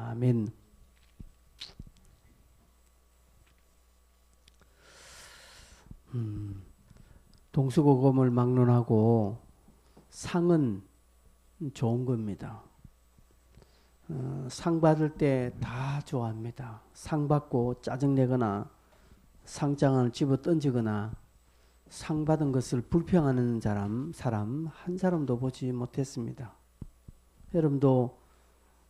아멘. 동서고금을 막론하고 상은 좋은 겁니다. 상 받을 때 다 좋아합니다. 상 받고 짜증내거나 상장을 집어 던지거나 상 받은 것을 불평하는 사람 한 사람도 보지 못했습니다. 여러분도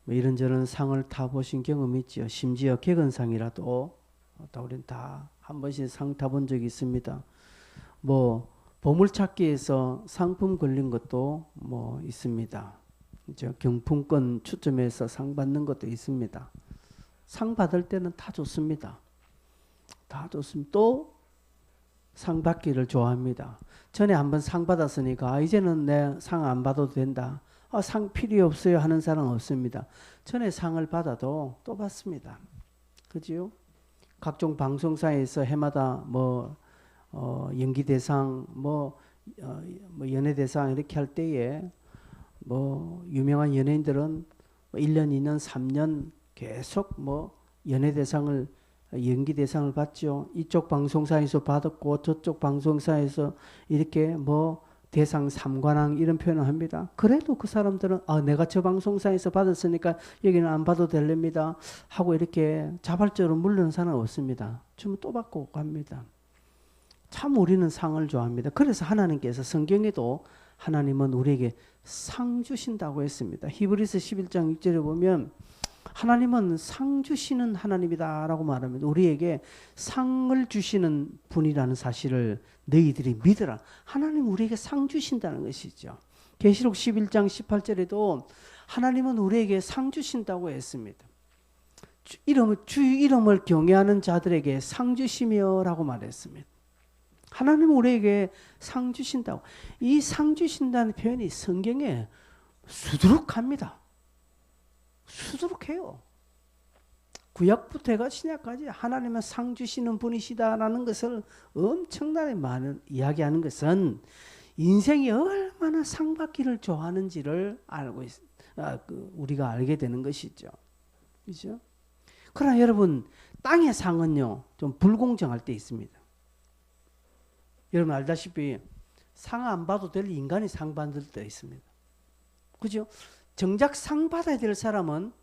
뭐 이런저런 상을 타보신 경험이 있죠. 심지어 객언상이라도 우리는 다 한 번씩 상 타본 적이 있습니다. 뭐 보물찾기에서 상품 걸린 것도 뭐 있습니다. 경품권 추첨해서 상 받는 것도 있습니다. 상 받을 때는 다 좋습니다. 다 좋습니다. 또 상 받기를 좋아합니다. 전에 한번 상 받았으니까 이제는 내 상 안 받아도 된다. 상 필요 없어요 하는 사람은 없습니다. 전에 상을 받아도 또 받습니다. 그지요? 각종 방송사에서 해마다 연기대상, 연예대상 이렇게 할 때에 유명한 연예인들은 1년, 2년, 3년 계속 연예대상을, 연기대상을 받죠. 이쪽 방송사에서 받았고 저쪽 방송사에서 이렇게 대상 3관왕 이런 표현을 합니다. 그래도 그 사람들은 내가 저 방송사에서 받았으니까 여기는 안 받아도 됩니다 하고 이렇게 자발적으로 물르는 사람은 없습니다. 주면 또 받고 갑니다. 참 우리는 상을 좋아합니다. 그래서 하나님께서 성경에도 하나님은 우리에게 상 주신다고 했습니다. 히브리서 11장 6절에 보면 하나님은 상 주시는 하나님이다 라고 말합니다. 우리에게 상을 주시는 분이라는 사실을 너희들이 믿어라. 하나님 우리에게 상 주신다는 것이죠. 계시록 11장 18절에도 하나님은 우리에게 상 주신다고 했습니다. 주 이름을 경외하는 자들에게 상 주시며 라고 말했습니다. 하나님은 우리에게 상 주신다고. 이 상 주신다는 표현이 성경에 수두룩합니다. 수두룩해요. 구약부터 해가 신약까지 하나님은 상 주시는 분이시다라는 것을 엄청나게 많은 이야기하는 것은 인생이 얼마나 상 받기를 좋아하는지를 우리가 알게 되는 것이죠. 그렇죠? 그러나 여러분, 땅의 상은요, 좀 불공정할 때 있습니다. 여러분 알다시피 상 안 받아도 될 인간이 상 받을 때 있습니다. 그죠? 정작 상 받아야 될 사람은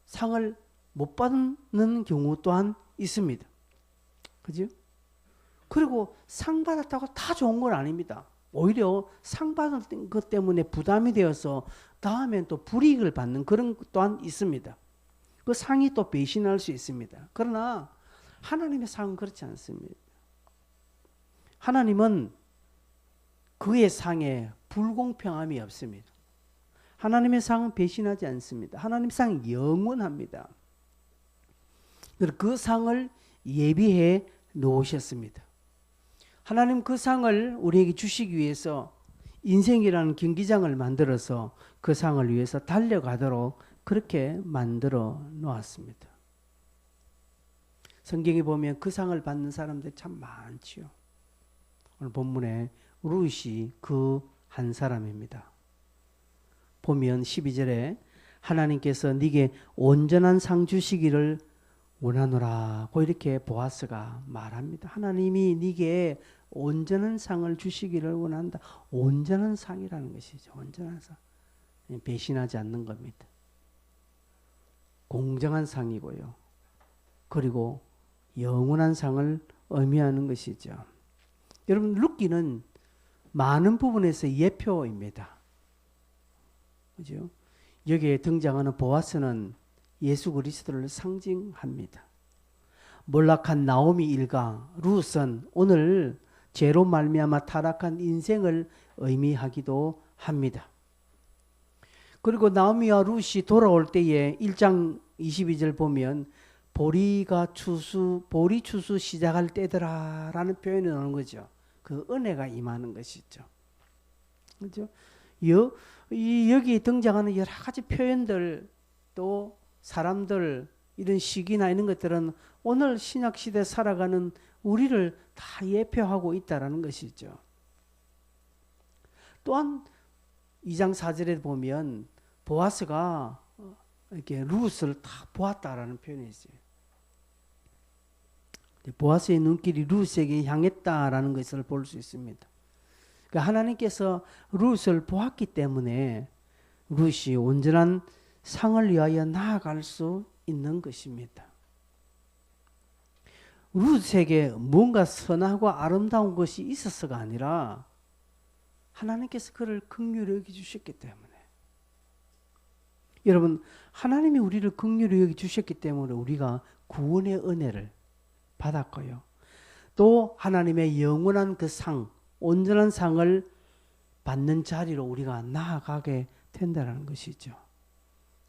상을 못 받는 경우 또한 있습니다. 그죠? 그리고 상 받았다고 다 좋은 건 아닙니다. 오히려 상 받은 것 때문에 부담이 되어서 다음엔 또 불이익을 받는 그런 것 또한 있습니다. 그 상이 또 배신할 수 있습니다. 그러나 하나님의 상은 그렇지 않습니다. 하나님은 그의 상에 불공평함이 없습니다. 하나님의 상은 배신하지 않습니다. 하나님의 상은 영원합니다. 그 상을 예비해 놓으셨습니다. 하나님 그 상을 우리에게 주시기 위해서 인생이라는 경기장을 만들어서 그 상을 위해서 달려가도록 그렇게 만들어 놓았습니다. 성경에 보면 그 상을 받는 사람들 참 많지요. 오늘 본문에 룻이 그 한 사람입니다. 보면 12절에 하나님께서 네게 온전한 상 주시기를 원하노라고 이렇게 보아스가 말합니다. 하나님이 네게 온전한 상을 주시기를 원한다. 온전한 상이라는 것이죠. 온전한 상. 배신하지 않는 겁니다. 공정한 상이고요. 그리고 영원한 상을 의미하는 것이죠. 여러분 룻기는 많은 부분에서 예표입니다. 그죠? 여기에 등장하는 보아스는 예수 그리스도를 상징합니다. 몰락한 나오미 일가 룻은 오늘 죄로 말미암아 타락한 인생을 의미하기도 합니다. 그리고 나오미와 룻이 돌아올 때에 1장 22절 보면 보리 추수 시작할 때더라 라는 표현이 나오는 거죠. 그 은혜가 임하는 것이죠. 그죠? 여기 등장하는 여러 가지 표현들 또 사람들 이런 시기나 이런 것들은 오늘 신약시대 살아가는 우리를 다 예표하고 있다는 것이죠. 또한 2장 4절에 보면 보아스가 이렇게 룻을 다 보았다라는 표현이 있어요. 보아스의 눈길이 룻에게 향했다라는 것을 볼 수 있습니다. 그러니까 하나님께서 룻을 보았기 때문에 룻이 온전한 상을 위하여 나아갈 수 있는 것입니다. 룻에게 뭔가 선하고 아름다운 것이 있어서가 아니라 하나님께서 그를 긍휼히 여겨주셨기 때문에, 여러분, 하나님이 우리를 긍휼히 여겨주셨기 때문에 우리가 구원의 은혜를 받았고요. 또 하나님의 영원한 그 상, 온전한 상을 받는 자리로 우리가 나아가게 된다는 것이죠.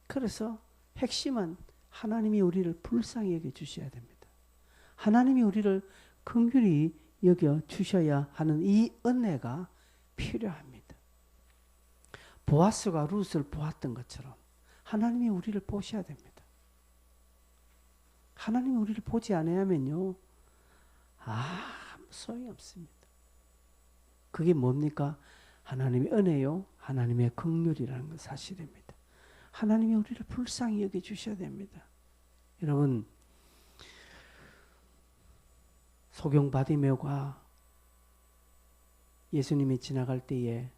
그래서 핵심은 하나님이 우리를 불쌍히 여겨주셔야 됩니다. 하나님이 우리를 긍휼히 여겨주셔야 하는 이 은혜가 필요합니다. 보아스가 룻을 보았던 것처럼 하나님이 우리를 보셔야 됩니다. 하나님이 우리를 보지 않으면요, 아무 소용이 없습니다. 그게 뭡니까? 하나님의 은혜요, 하나님의 긍휼이라는 것 사실입니다. 하나님이 우리를 불쌍히 여겨주셔야 됩니다. 여러분, 소경 바디메오가 예수님이 지나갈 때에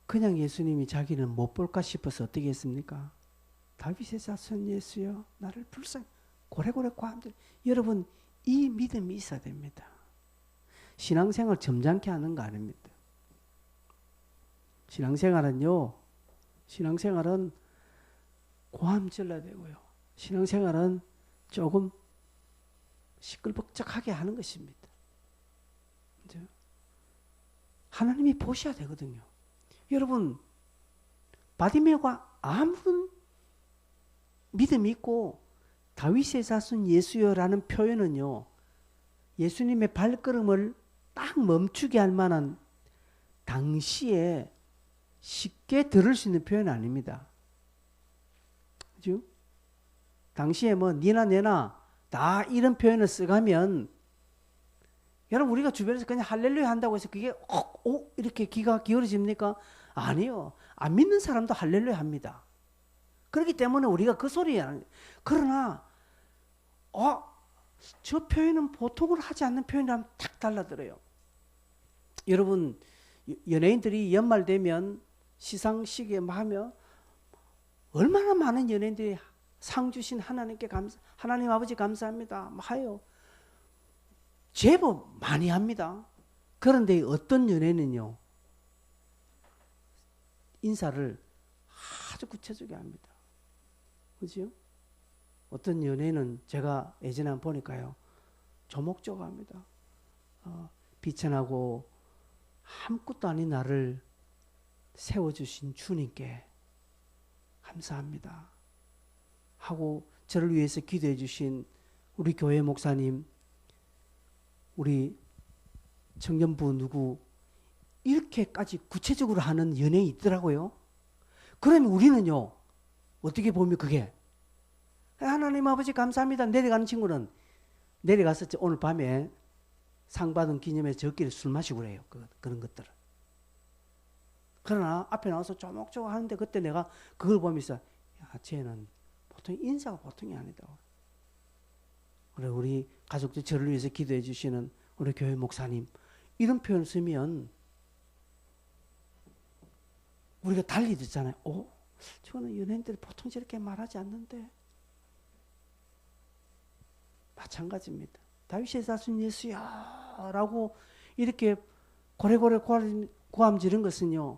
그냥 예수님이 자기는 못 볼까 싶어서 어떻게 했습니까? 다윗의 자손 예수여 나를 불쌍히 고래고래 과함들. 여러분, 이 믿음이 있어야 됩니다. 신앙생활 점잖게 하는 거 아닙니다. 신앙생활은 고함질러야 되고요. 신앙생활은 조금 시끌벅적하게 하는 것입니다. 그죠? 하나님이 보셔야 되거든요. 여러분, 바디메오가 아무런 믿음이 있고 다윗의 자손 예수여라는 표현은요, 예수님의 발걸음을 딱 멈추게 할 만한 당시에 쉽게 들을 수 있는 표현은 아닙니다. 그죠? 당시에 뭐 니나 내나 다 이런 표현을 써가면, 여러분, 우리가 주변에서 그냥 할렐루야 한다고 해서 그게 이렇게 귀가 기울어집니까? 아니요. 안 믿는 사람도 할렐루야 합니다. 그렇기 때문에 우리가 그 소리에, 그러나 저 표현은 보통으로 하지 않는 표현이라면 탁 달라들어요. 여러분, 연예인들이 연말 되면 시상식에 하며 얼마나 많은 연예인들이 상 주신 하나님께 하나님 아버지 감사합니다 하요. 제법 많이 합니다. 그런데 어떤 연예인은요, 인사를 아주 구체적이게 합니다. 그죠? 어떤 연예인은 제가 예전에 보니까요, 조목조목합니다. 비천하고 아무것도 아닌 나를 세워주신 주님께 감사합니다 하고, 저를 위해서 기도해 주신 우리 교회 목사님, 우리 청년부 누구, 이렇게까지 구체적으로 하는 연예인이 있더라고요. 그러면 우리는요, 어떻게 보면 그게 하나님 아버지 감사합니다 내려가는 친구는 내려가서 오늘 밤에 상 받은 기념에 저끼리 술 마시고 그래요. 그런 것들을. 그러나 앞에 나와서 조목조목 하는데 그때 내가 그걸 보면서, 야, 쟤는 보통 인사가 보통이 아니다. 그리고 우리 가족들 저를 위해서 기도해 주시는 우리 교회 목사님, 이런 표현 쓰면 우리가 달리 듣잖아요. 저는 연예인들이 보통 저렇게 말하지 않는데. 마찬가지입니다. 다윗의 자손 예수야 라고 이렇게 고래고래 고함 지른 것은요,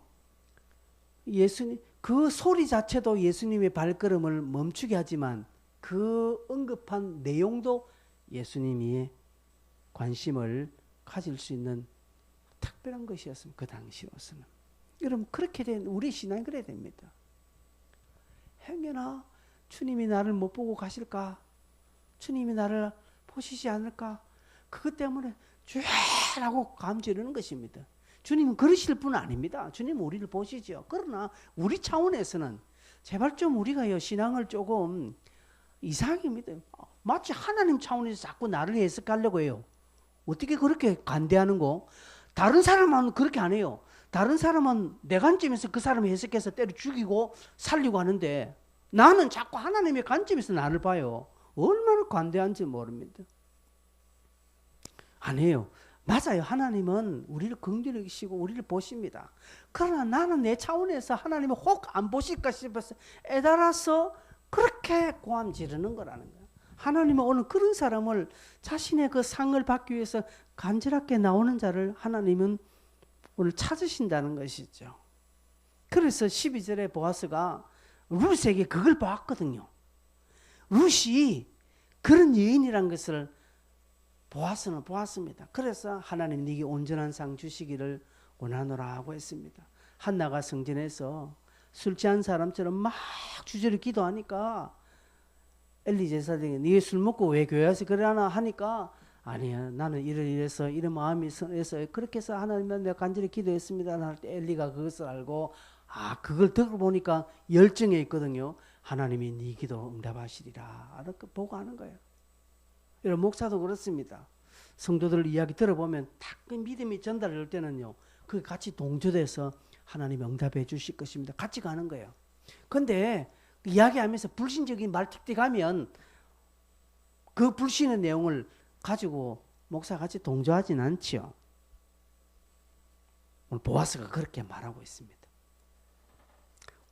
예수님, 그 소리 자체도 예수님의 발걸음을 멈추게 하지만 그 언급한 내용도 예수님이 관심을 가질 수 있는 특별한 것이었습니다. 그 당시로서는. 여러분, 그렇게 된 우리 신앙이 그래야 됩니다. 행여나 주님이 나를 못 보고 가실까? 주님이 나를 보시지 않을까? 그것 때문에 죄라고 감지르는 것입니다. 주님은 그러실 분은 아닙니다. 주님은 우리를 보시죠. 그러나 우리 차원에서는 제발 좀 우리가요, 신앙을 조금 이상하게 믿어요. 마치 하나님 차원에서 자꾸 나를 해석하려고 해요. 어떻게 그렇게 간대하는 거? 다른 사람은 그렇게 안 해요. 다른 사람은 내 관점에서 그 사람을 해석해서 때려 죽이고 살리고 하는데 나는 자꾸 하나님의 관점에서 나를 봐요. 얼마나 관대한지 모릅니다. 아니에요. 맞아요. 하나님은 우리를 긍휼히 여기시고 우리를 보십니다. 그러나 나는 내 차원에서 하나님을 혹 안 보실까 싶어서 애달아서 그렇게 고함 지르는 거라는 거예요. 하나님은 오늘 그런 사람을 자신의 그 상을 받기 위해서 간절하게 나오는 자를 하나님은 오늘 찾으신다는 것이죠. 그래서 12절에 보아스가 룻에게 그걸 봤거든요. 룻이 그런 여인이란 것을 보아스는 보았습니다. 그래서 하나님 네게 온전한 상 주시기를 원하노라 하고 했습니다. 한나가 성전에서 술 취한 사람처럼 막 주저리 기도하니까 엘리 제사장이 네가 술 먹고 왜 교회 와서 그러나 하니까 아니야 나는 이래서 이런 마음이 있어서 그렇게 해서 하나님께 내가 간절히 기도했습니다 할 때 엘리가 그것을 알고 그걸 들어보니까 열정에 있거든요. 하나님이 네 기도 응답하시리라 이렇게 보고하는 거예요. 여러분 목사도 그렇습니다. 성도들 이야기 들어보면 딱 그 믿음이 전달될 때는요 그 같이 동조돼서 하나님 응답해 주실 것입니다. 같이 가는 거예요. 근데 이야기하면서 불신적인 말특대 가면 그 불신의 내용을 가지고 목사 같이 동조하지는 않지요. 오늘 보아스가 그렇게 말하고 있습니다.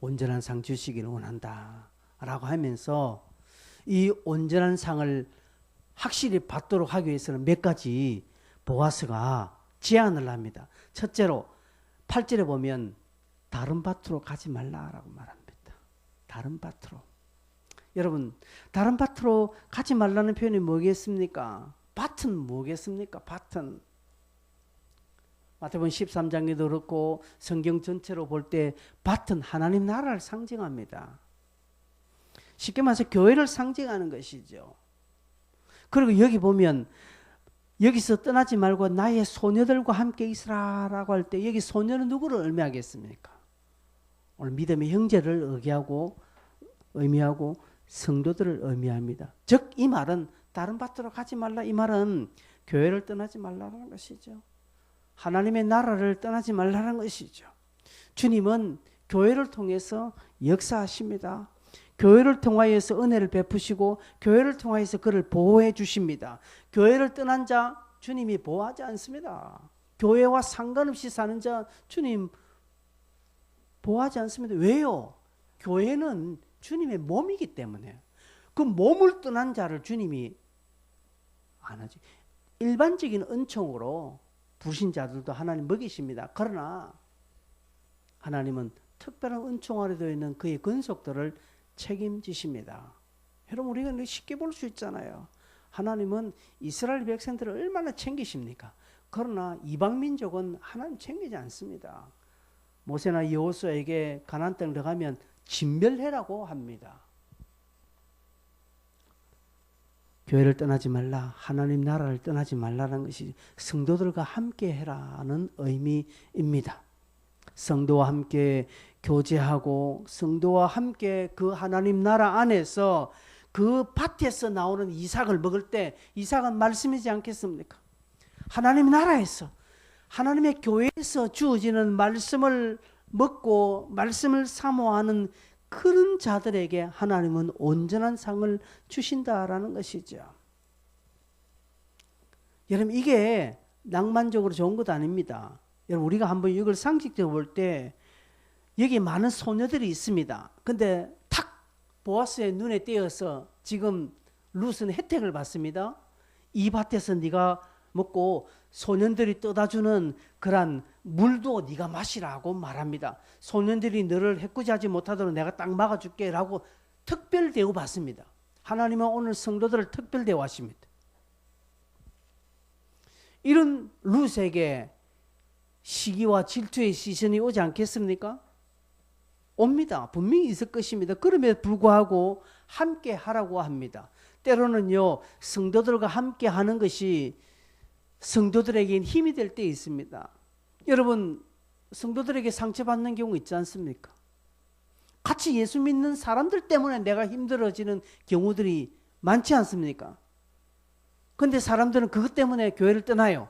온전한 상 주시기를 원한다 라고 하면서 이 온전한 상을 확실히 받도록 하기 위해서는 몇 가지 보아스가 제안을 합니다. 첫째로 8절에 보면 다른 밭으로 가지 말라라고 말합니다. 다른 밭으로. 여러분 다른 밭으로 가지 말라는 표현이 뭐겠습니까? 밭은 뭐겠습니까? 밭은 마태복음 13장에도 그렇고 성경 전체로 볼 때 밭은 하나님 나라를 상징합니다. 쉽게 말해서 교회를 상징하는 것이죠. 그리고 여기 보면 여기서 떠나지 말고 나의 소녀들과 함께 있으라라고 할 때 여기 소녀는 누구를 의미하겠습니까? 오늘 믿음의 형제를 의미하고 성도들을 의미합니다. 즉 이 말은 다른 밭으로 가지 말라 이 말은 교회를 떠나지 말라는 것이죠. 하나님의 나라를 떠나지 말라는 것이죠. 주님은 교회를 통해서 역사하십니다. 교회를 통하여서 은혜를 베푸시고 교회를 통하여서 그를 보호해 주십니다. 교회를 떠난 자 주님이 보호하지 않습니다. 교회와 상관없이 사는 자 주님 보호하지 않습니다. 왜요? 교회는 주님의 몸이기 때문에 그 몸을 떠난 자를 주님이 안 하지. 일반적인 은총으로 불신자들도 하나님 먹이십니다. 그러나 하나님은 특별한 은총 아래 되어 있는 그의 근속들을 책임지십니다. 여러분 우리가 쉽게 볼 수 있잖아요. 하나님은 이스라엘 백성들을 얼마나 챙기십니까? 그러나 이방 민족은 하나님 챙기지 않습니다. 모세나 여호수아에게 가나안 땅에 들어가면 진멸해라고 합니다. 교회를 떠나지 말라, 하나님 나라를 떠나지 말라는 것이 성도들과 함께 해라는 의미입니다. 성도와 함께 교제하고 성도와 함께 그 하나님 나라 안에서 그 밭에서 나오는 이삭을 먹을 때 이삭은 말씀이지 않겠습니까? 하나님 나라에서 하나님의 교회에서 주어지는 말씀을 먹고 말씀을 사모하는 그런 자들에게 하나님은 온전한 상을 주신다라는 것이죠. 여러분 이게 낭만적으로 좋은 것도 아닙니다. 여러분 우리가 한번 이걸 상식적으로 볼 때 여기 많은 소녀들이 있습니다. 근데 탁 보아스의 눈에 띄어서 지금 룻은 혜택을 받습니다. 이 밭에서 네가 먹고 소년들이 떠다주는 그런 물도 네가 마시라고 말합니다. 소년들이 너를 해코지하지 못하도록 내가 딱 막아줄게 라고 특별 대우 받습니다. 하나님은 오늘 성도들을 특별 대우하십니다. 이런 룻에게 시기와 질투의 시선이 오지 않겠습니까? 옵니다. 분명히 있을 것입니다. 그럼에도 불구하고 함께 하라고 합니다. 때로는요 성도들과 함께 하는 것이 성도들에겐 힘이 될 때 있습니다. 여러분 성도들에게 상처받는 경우 있지 않습니까? 같이 예수 믿는 사람들 때문에 내가 힘들어지는 경우들이 많지 않습니까? 그런데 사람들은 그것 때문에 교회를 떠나요.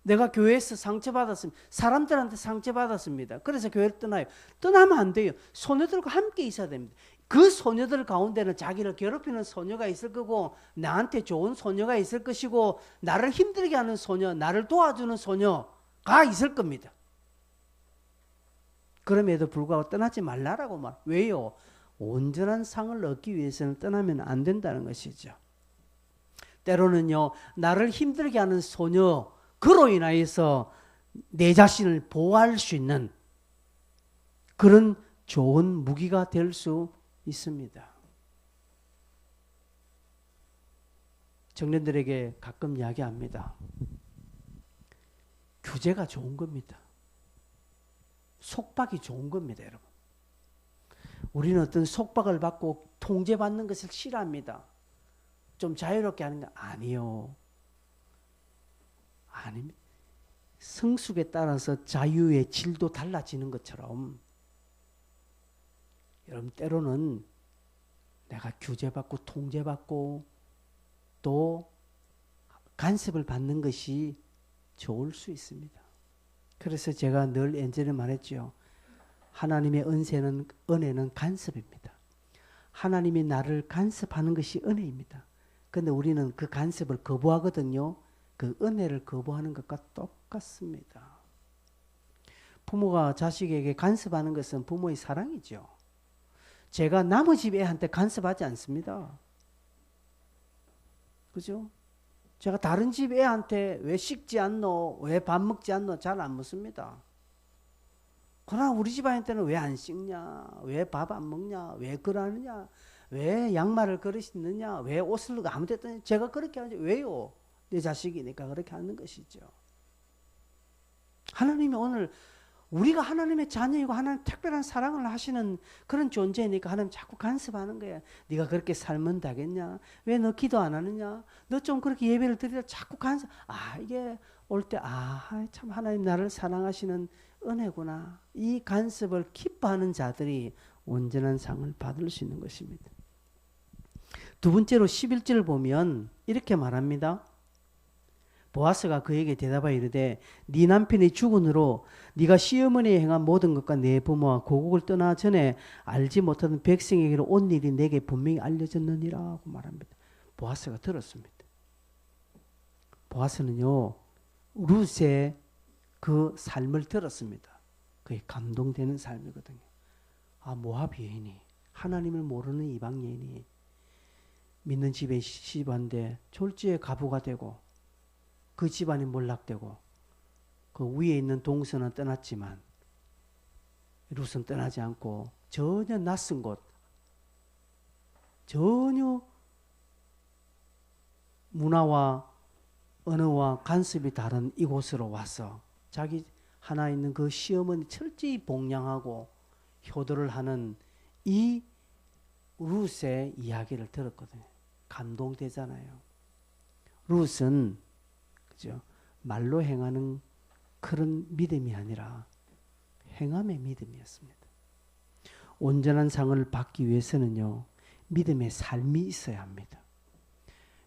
내가 교회에서 상처받았습니다. 사람들한테 상처받았습니다. 그래서 교회를 떠나요. 떠나면 안 돼요. 소녀들과 함께 있어야 됩니다. 그 소녀들 가운데는 자기를 괴롭히는 소녀가 있을 거고, 나한테 좋은 소녀가 있을 것이고, 나를 힘들게 하는 소녀, 나를 도와주는 소녀가 있을 겁니다. 그럼에도 불구하고 떠나지 말라라고 말. 왜요? 온전한 상을 얻기 위해서는 떠나면 안 된다는 것이죠. 때로는요, 나를 힘들게 하는 소녀, 그로 인하여서 내 자신을 보호할 수 있는 그런 좋은 무기가 될 수 있습니다. 청년들에게 가끔 이야기합니다. 규제가 좋은 겁니다. 속박이 좋은 겁니다, 여러분. 우리는 어떤 속박을 받고 통제받는 것을 싫어합니다. 좀 자유롭게 하는 거 아니요. 아닙니다. 성숙에 따라서 자유의 질도 달라지는 것처럼 여러분 때로는 내가 규제받고 통제받고 또 간섭을 받는 것이 좋을 수 있습니다. 그래서 제가 늘 예전에 말했죠. 하나님의 은혜는 간섭입니다. 하나님이 나를 간섭하는 것이 은혜입니다. 그런데 우리는 그 간섭을 거부하거든요. 그 은혜를 거부하는 것과 똑같습니다. 부모가 자식에게 간섭하는 것은 부모의 사랑이죠. 제가 남의 집 애한테 간섭하지 않습니다. 그죠? 제가 다른 집 애한테 왜 씻지 않노? 왜 밥 먹지 않노? 잘 안 묻습니다. 그러나 우리 집안한테는 왜 안 씻냐? 왜 밥 안 먹냐? 왜 그러느냐? 왜 양말을 그릇 신느냐? 왜 옷을 아무 데도 제가 그렇게 하지? 왜요? 내 자식이니까 그렇게 하는 것이죠. 하나님이 오늘 우리가 하나님의 자녀이고 하나님 특별한 사랑을 하시는 그런 존재니까 하나님 자꾸 간섭하는 거야. 네가 그렇게 살면 되겠냐? 왜 너 기도 안 하느냐? 너 좀 그렇게 예배를 드리라 자꾸 간섭. 이게 올 때 참 하나님 나를 사랑하시는 은혜구나. 이 간섭을 기뻐하는 자들이 온전한 상을 받을 수 있는 것입니다. 두 번째로 11절을 보면 이렇게 말합니다. 보아스가 그에게 대답하여 이르되 네 남편이 죽은으로 네가 시어머니에 행한 모든 것과 내 부모와 고국을 떠나 전에 알지 못하던 백성에게로 온 일이 내게 분명히 알려졌느니라 하고 말합니다. 보아스가 들었습니다. 보아스는요 룻의 그 삶을 들었습니다. 그게 감동되는 삶이거든요. 모압 여인이 하나님을 모르는 이방 여인이 믿는 집에 시집왔는데 졸지에 가부가 되고 그 집안이 몰락되고 그 위에 있는 동서는 떠났지만 룻은 떠나지 않고 전혀 낯선 곳, 전혀 문화와 언어와 간섭이 다른 이곳으로 와서 자기 하나 있는 그 시어머니 철저히 복양하고 효도를 하는 이 룻의 이야기를 들었거든요. 감동되잖아요. 룻은 그죠? 말로 행하는 그런 믿음이 아니라 행함의 믿음이었습니다. 온전한 상을 받기 위해서는요. 믿음의 삶이 있어야 합니다.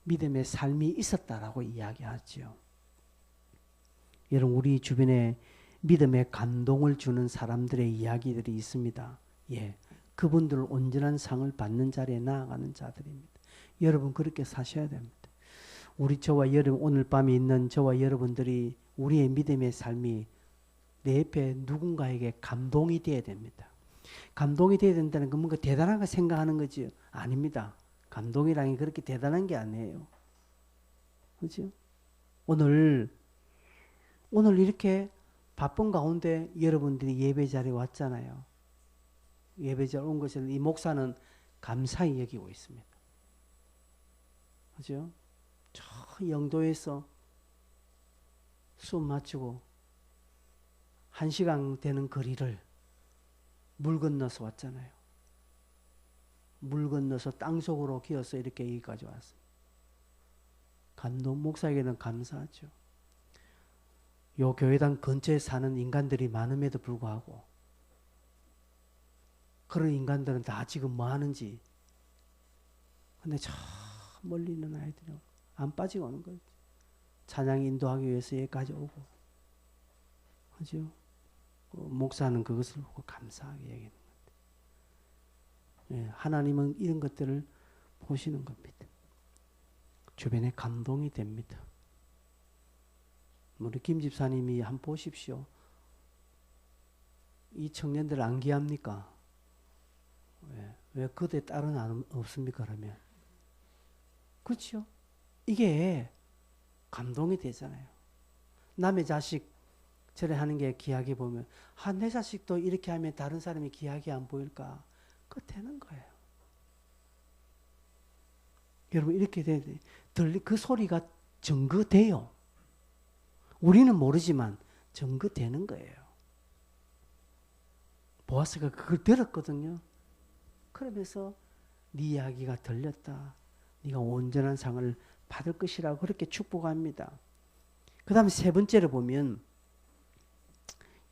믿음의 삶이 있었다라고 이야기하죠. 여러분 우리 주변에 믿음의 감동을 주는 사람들의 이야기들이 있습니다. 그분들 온전한 상을 받는 자리에 나아가는 자들입니다. 여러분 그렇게 사셔야 됩니다. 저와 여러분 오늘 밤에 있는 저와 여러분들이 우리의 믿음의 삶이 내 옆에 누군가에게 감동이 되어야 됩니다. 감동이 되어야 된다는 건 뭔가 대단한 거 생각하는 거지 아닙니다. 감동이라는 게 그렇게 대단한 게 아니에요. 그렇죠? 오늘 이렇게 바쁜 가운데 여러분들이 예배 자리에 왔잖아요. 예배 자리에 온 것을 이 목사는 감사히 여기고 있습니다. 그렇죠? 저 영도에서 수업 마치고 1시간 되는 거리를 물 건너서 왔잖아요. 물 건너서 땅속으로 기어서 이렇게 여기까지 왔습니다. 목사에게는 감사하죠. 요 교회당 근처에 사는 인간들이 많음에도 불구하고 그런 인간들은 다 지금 뭐 하는지 근데 저 멀리 있는 아이들이 안 빠지고 오는 거예요. 찬양 인도하기 위해서 여기까지 오고, 그죠? 목사는 그것을 보고 감사하게 얘기하는 겁니다. 예, 하나님은 이런 것들을 보시는 겁니다. 주변에 감동이 됩니다. 우리 김 집사님이 한번 보십시오. 이 청년들 안 귀합니까? 왜 그대 딸은 없습니까? 그러면 그렇죠? 이게 감동이 되잖아요. 남의 자식 저래 하는 게 귀하게 보면 내 자식도 이렇게 하면 다른 사람이 귀하게 안 보일까? 그거 되는 거예요. 여러분 이렇게 그 소리가 증거돼요. 우리는 모르지만 증거되는 거예요. 보아스가 그걸 들었거든요. 그러면서 네 이야기가 들렸다. 네가 온전한 상을 받을 것이라고 그렇게 축복합니다. 그 다음에 세 번째로 보면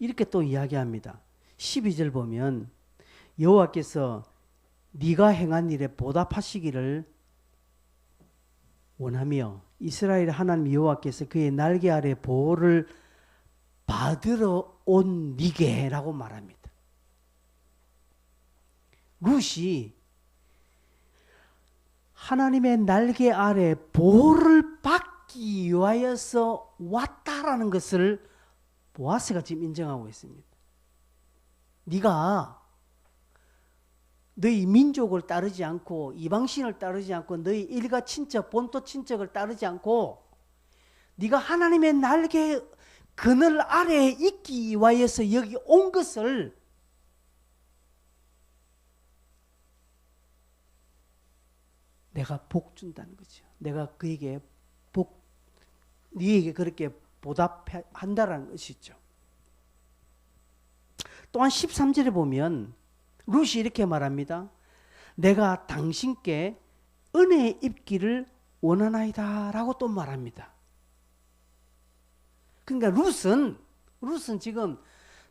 이렇게 또 이야기합니다. 12절 보면 여호와께서 네가 행한 일에 보답하시기를 원하며 이스라엘 하나님 여호와께서 그의 날개 아래 보호를 받으러 온 네게라고 말합니다. 룻이 하나님의 날개 아래 보호를 받기 위하여서 왔다라는 것을 보아스가 지금 인정하고 있습니다. 네가 너희 민족을 따르지 않고 이방신을 따르지 않고 너희 일가 친척 본토 친척을 따르지 않고 네가 하나님의 날개 그늘 아래에 있기 위하여서 여기 온 것을 내가 복 준다는 거죠. 내가 그에게 네에게 그렇게 보답한다라는 것이죠. 또한 13절에 보면 룻이 이렇게 말합니다. 내가 당신께 은혜 입기를 원하나이다 라고 또 말합니다. 그러니까 룻은 지금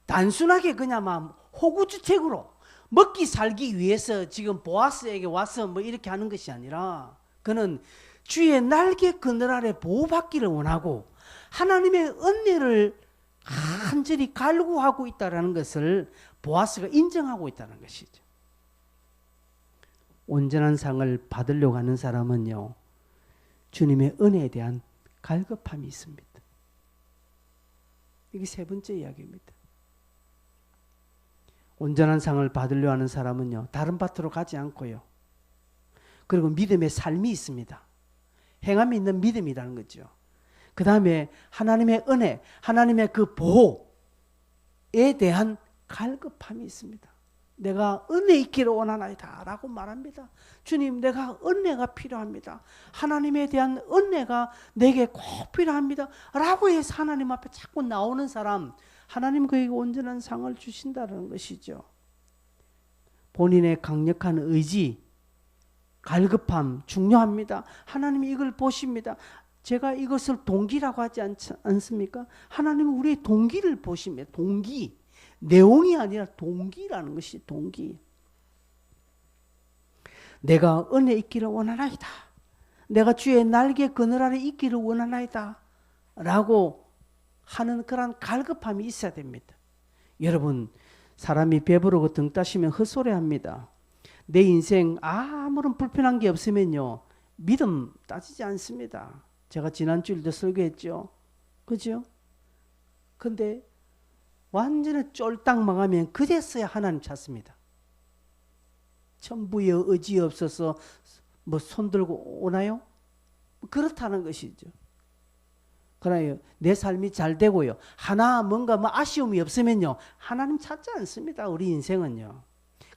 단순하게 그냥 막 호구주택으로 먹기 살기 위해서 지금 보아스에게 와서 뭐 이렇게 하는 것이 아니라 그는 주의 날개 그늘 아래 보호받기를 원하고 하나님의 은혜를 간절히 갈구하고 있다는 것을 보아스가 인정하고 있다는 것이죠. 온전한 상을 받으려고 하는 사람은요, 주님의 은혜에 대한 갈급함이 있습니다. 이게 세 번째 이야기입니다. 온전한 상을 받으려 하는 사람은요, 다른 밭으로 가지 않고요. 그리고 믿음의 삶이 있습니다. 행함이 있는 믿음이라는 거죠. 그 다음에 하나님의 은혜, 하나님의 그 보호에 대한 갈급함이 있습니다. 내가 은혜 있기를 원하나이다 라고 말합니다. 주님, 내가 은혜가 필요합니다. 하나님에 대한 은혜가 내게 꼭 필요합니다 라고 해서 하나님 앞에 자꾸 나오는 사람, 하나님 그에게 온전한 상을 주신다는 것이죠. 본인의 강력한 의지, 갈급함 중요합니다. 하나님이 이걸 보십니다. 제가 이것을 동기라고 하지 않습니까? 하나님은 우리의 동기를 보십니다. 동기. 내용이 아니라 동기라는 것이 동기. 내가 은혜 있기를 원하나이다. 내가 주의 날개 그늘 아래 있기를 원하나이다. 라고 하는 그런 갈급함이 있어야 됩니다. 여러분, 사람이 배부르고 등 따시면 헛소리합니다. 내 인생 아무런 불편한 게 없으면요, 믿음 따지지 않습니다. 제가 지난주일도 설교했죠. 그죠? 근데 완전히 쫄딱 망하면 그제서야 하나님 찾습니다. 천부의 의지 없어서 뭐 손들고 오나요? 그렇다는 것이죠. 그러나 내 삶이 잘 되고요, 하나 뭔가 뭐 아쉬움이 없으면요, 하나님 찾지 않습니다. 우리 인생은요.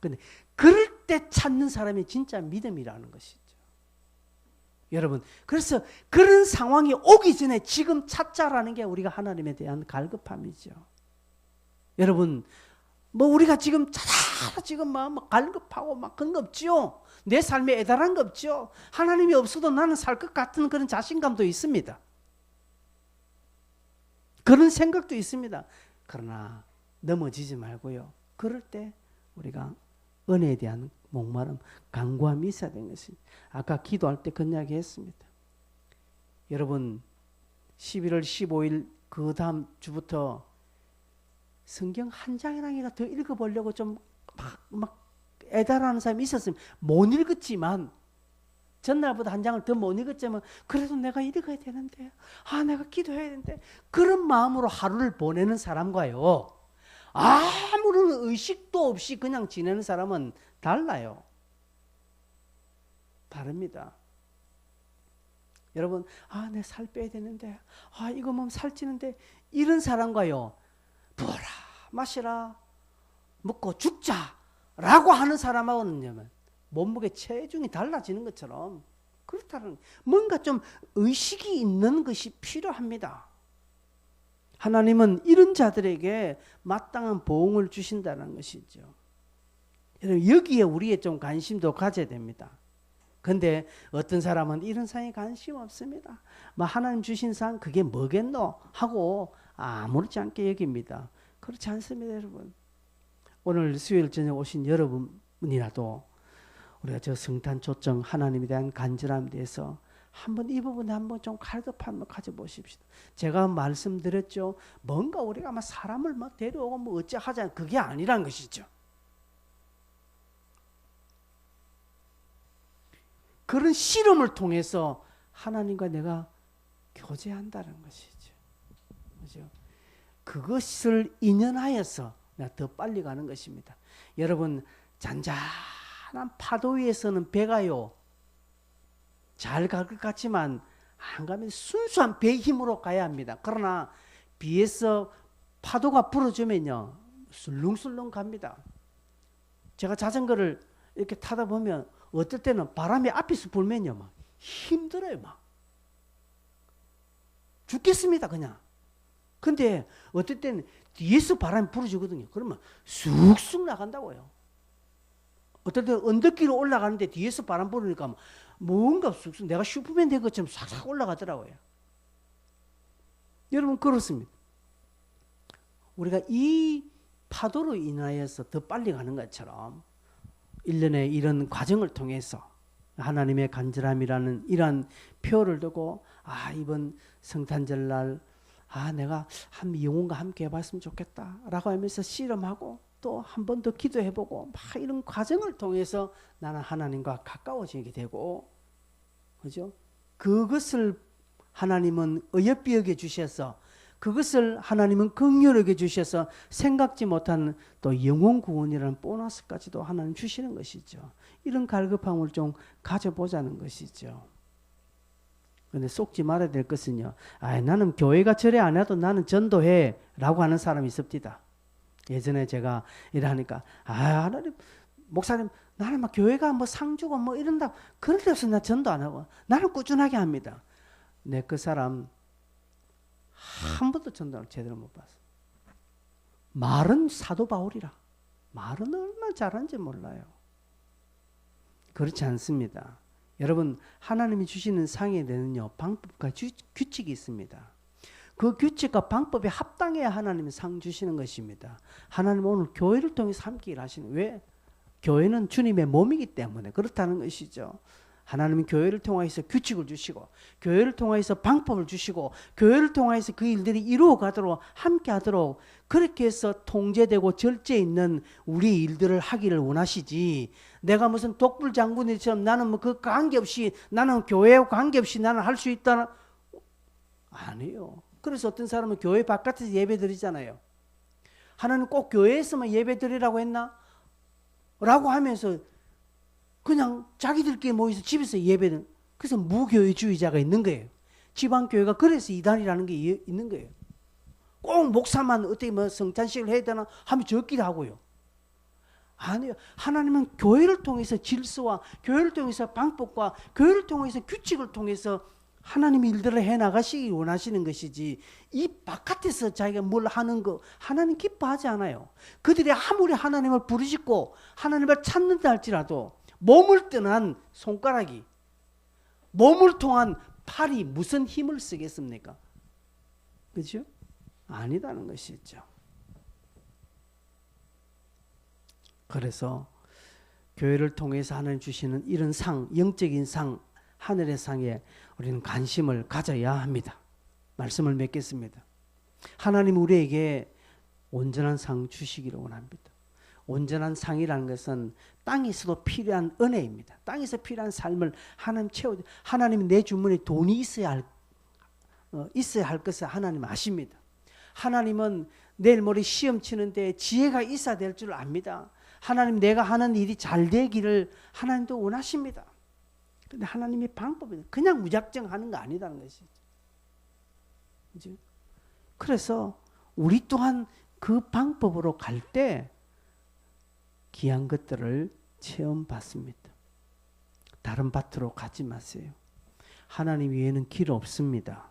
근데 그럴 때 찾는 사람이 진짜 믿음이라는 것이죠. 여러분, 그래서 그런 상황이 오기 전에 지금 찾자라는 게 우리가 하나님에 대한 갈급함이죠. 여러분, 뭐 우리가 지금 지금 막 갈급하고 막 그런 거 없죠. 내 삶에 애달한 거 없죠. 하나님이 없어도 나는 살 것 같은 그런 자신감도 있습니다. 그런 생각도 있습니다. 그러나 넘어지지 말고요, 그럴 때 우리가 은혜에 대한 목마름, 간구함이 있어야 되는 것입니다. 아까 기도할 때 그 이야기 했습니다. 여러분, 11월 15일 그 다음 주부터 성경 한 장이랑이라 더 읽어보려고 좀 막 애달하는 사람이 있었으면 못 읽었지만 전날보다 한 장을 더 못 읽었지만 그래도 내가 읽어야 되는데 내가 기도해야 되는데 그런 마음으로 하루를 보내는 사람과요 아무런 의식도 없이 그냥 지내는 사람은 달라요. 다릅니다. 여러분 내 살 빼야 되는데 이거 몸 살찌는데 이런 사람과요 부어라 마시라 먹고 죽자라고 하는 사람하고는 몸무게 체중이 달라지는 것처럼 그렇다는 뭔가 좀 의식이 있는 것이 필요합니다. 하나님은 이런 자들에게 마땅한 보응을 주신다는 것이죠. 여러분 여기에 우리의 좀 관심도 가져야 됩니다. 근데 어떤 사람은 이런 상에 관심 없습니다. 하나님 주신 상 그게 뭐겠노 하고 아무렇지 않게 여깁니다. 그렇지 않습니다, 여러분. 오늘 수요일 저녁 오신 여러분이라도 우리가 저 성탄 초청 하나님에 대한 간절함에 대해서 한번 이 부분에 한번 좀 갈급함을 가져보십시다. 제가 말씀드렸죠. 뭔가 우리가 사람을 데려오고 어찌 하자 그게 아니란 것이죠. 그런 실험을 통해서 하나님과 내가 교제한다는 것이죠. 그죠? 그것을 인연하여서 내가 더 빨리 가는 것입니다. 여러분 잔잔한 파도 위에서는 배가요 잘 갈 것 같지만 안 가면 순수한 배의 힘으로 가야 합니다. 그러나 비에서 파도가 불어주면요 술렁술렁 갑니다. 제가 자전거를 이렇게 타다 보면 어떨 때는 바람이 앞에서 불면요 막 힘들어요. 막 죽겠습니다 그냥. 근데 어떨 때는 뒤에서 바람이 불어주거든요. 그러면 쑥쑥 나간다고요. 어떨 때는 언덕길로 올라가는데 뒤에서 바람 불으니까 뭔가 쑥쑥 내가 슈퍼맨 된 것처럼 싹싹 올라가더라고요. 여러분 그렇습니다. 우리가 이 파도로 인하여서 더 빨리 가는 것처럼 1년의 이런 과정을 통해서 하나님의 간절함이라는 이러한 표를 두고 이번 성탄절날 내가 한 영혼과 함께 해봤으면 좋겠다 라고 하면서 실험하고 또 한 번 더 기도해보고 이런 과정을 통해서 나는 하나님과 가까워지게 되고 그죠? 그것을 하나님은 어여삐 여겨 주셔서 그것을 하나님은 긍휼히 여겨 주셔서 생각지 못한 또 영혼 구원이라는 보너스까지도 하나님 주시는 것이죠. 이런 갈급함을 좀 가져보자는 것이죠. 그런데 속지 말아야 될 것은요. 나는 교회가 절에 안 해도 나는 전도해 라고 하는 사람이 있습니다. 예전에 제가 일하니까 하나님 목사님 나는 교회가 상 주고 이런다 그럴 데 없어 나 전도 안 하고 나는 꾸준하게 합니다. 내 그 사람 한 번도 전도를 제대로 못 봤어. 말은 사도 바울이라 말은 얼마나 잘하는지 몰라요. 그렇지 않습니다. 여러분 하나님이 주시는 상에 대해서는요 방법과 규칙이 있습니다. 그 규칙과 방법에 합당해야 하나님이 상 주시는 것입니다. 하나님은 오늘 교회를 통해서 함께 일하시는 왜? 교회는 주님의 몸이기 때문에 그렇다는 것이죠. 하나님은 교회를 통해서 규칙을 주시고 교회를 통해서 방법을 주시고 교회를 통해서 그 일들이 이루어가도록 함께하도록 그렇게 해서 통제되고 절제 있는 우리 일들을 하기를 원하시지 내가 무슨 독불 장군이처럼 나는 그 관계없이 나는 교회와 관계없이 나는 할 수 있다는 아니에요. 그래서 어떤 사람은 교회 바깥에서 예배 드리잖아요. 하나님 꼭 교회에서만 예배 드리라고 했나? 라고 하면서 그냥 자기들끼리 모여서 집에서 예배는 그래서 무교회주의자가 있는 거예요. 지방교회가 그래서 이단이라는 게 있는 거예요. 꼭 목사만 어떻게 성찬식을 해야 되나 하면 적기도 하고요. 아니요. 하나님은 교회를 통해서 질서와 교회를 통해서 방법과 교회를 통해서 규칙을 통해서 하나님 일들을 해나가시기 원하시는 것이지 이 바깥에서 자기가 뭘 하는 거 하나님 기뻐하지 않아요. 그들이 아무리 하나님을 부르짖고 하나님을 찾는다 할지라도 몸을 떠난 손가락이 몸을 통한 팔이 무슨 힘을 쓰겠습니까? 그렇죠? 아니다는 것이죠. 그래서 교회를 통해서 하나님 주시는 이런 상, 영적인 상, 하늘의 상에 우리는 관심을 가져야 합니다. 말씀을 맺겠습니다. 하나님 우리에게 온전한 상 주시기를 원합니다. 온전한 상이라는 것은 땅에서도 필요한 은혜입니다. 땅에서 필요한 삶을 하나님 채워줘. 하나님이 내 주머니에 돈이 있어야 할 것을 하나님 아십니다. 하나님은 내일 모레 시험 치는데 지혜가 있어야 될 줄 압니다. 하나님 내가 하는 일이 잘 되기를 하나님도 원하십니다. 그런데 하나님의 방법은 그냥 무작정 하는 거 아니다는 것이죠. 그죠? 그래서 우리 또한 그 방법으로 갈 때 귀한 것들을 체험받습니다. 다른 밭으로 가지 마세요. 하나님 위에는 길 없습니다.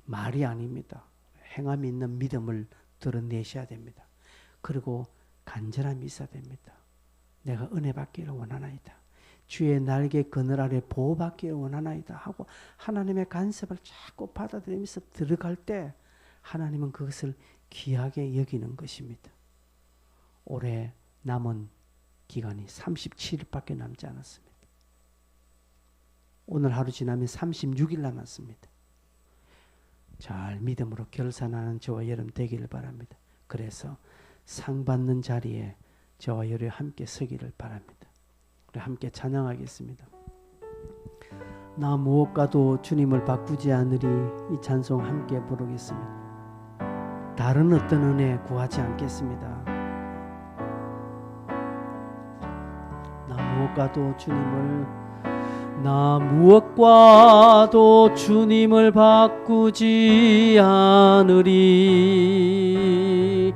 말이 아닙니다. 행함이 있는 믿음을 드러내셔야 됩니다. 그리고 간절함이 있어야 됩니다. 내가 은혜 받기를 원하나이다. 주의 날개 그늘 아래 보호받기를 원하나이다 하고 하나님의 간섭을 자꾸 받아들이면서 들어갈 때 하나님은 그것을 귀하게 여기는 것입니다. 올해 남은 기간이 37일밖에 남지 않았습니다. 오늘 하루 지나면 36일 남았습니다. 잘 믿음으로 결산하는 저와 여러분 되기를 바랍니다. 그래서 상 받는 자리에 저와 여러분 함께 서기를 바랍니다. 우리 함께 찬양하겠습니다. 나 무엇과도 주님을 바꾸지 않으리. 이 찬송 함께 부르겠습니다. 다른 어떤 은혜 구하지 않겠습니다. 나 무엇과도 주님을 바꾸지 않으리.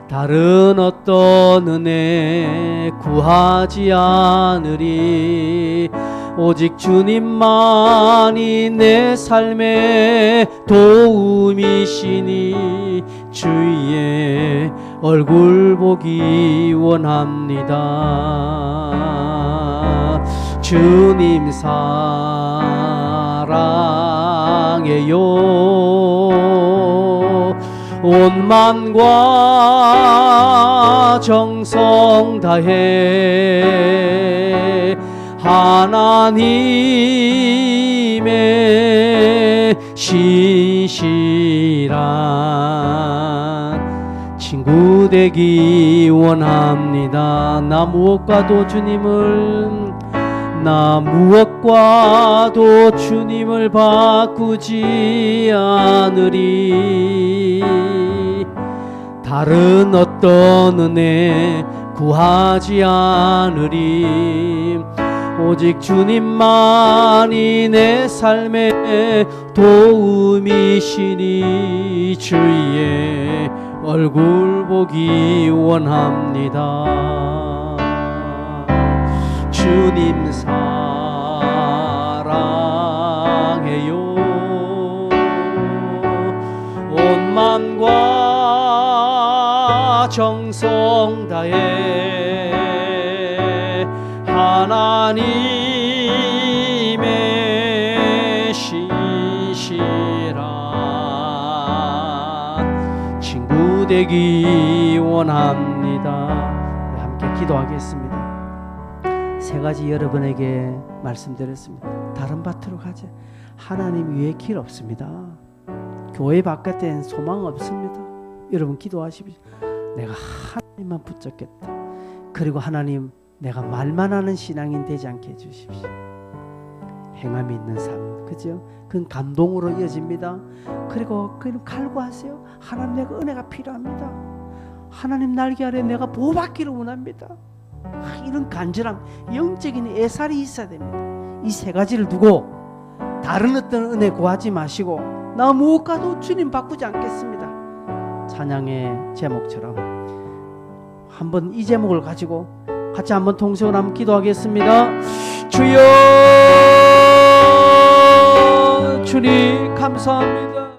다른 어떤 은혜 구하지 않으리. 오직 주님만이 내 삶의 도움이시니 주의 얼굴 보기 원합니다. 주님 사랑해요. 온 마음과 정성 다해 하나님의 신실한 친구 되기 원합니다. 나 무엇과도 주님을 바꾸지 않으리. 다른 어떤 은혜 구하지 않으리. 오직 주님만이 내 삶의 도움이시니 주의 얼굴 보기 원합니다. 주님 사랑해요. 온 마음과 정성 다해 하나님의 신실한 친구 되기 원합니다. 우리 함께 기도하겠습니다. 세 가지 여러분에게 말씀드렸습니다. 다른 밭으로 가자. 하나님 위에 길 없습니다. 교회 바깥엔 소망 없습니다. 여러분 기도하십시오. 내가 하나님만 붙잡겠다. 그리고 하나님 내가 말만 하는 신앙인 되지 않게 해주십시오. 행함이 있는 삶, 그죠? 그건 감동으로 이어집니다. 그리고 갈구하세요. 하나님 내가 은혜가 필요합니다. 하나님 날개 아래 내가 보호받기를 원합니다. 이런 간절함, 영적인 애살이 있어야 됩니다. 이 세 가지를 두고 다른 어떤 은혜 구하지 마시고 나 무엇과도 주님 바꾸지 않겠습니다. 찬양의 제목처럼 한번 이 제목을 가지고 같이 한번 통성을 한번 기도하겠습니다. 주여, 주님 감사합니다.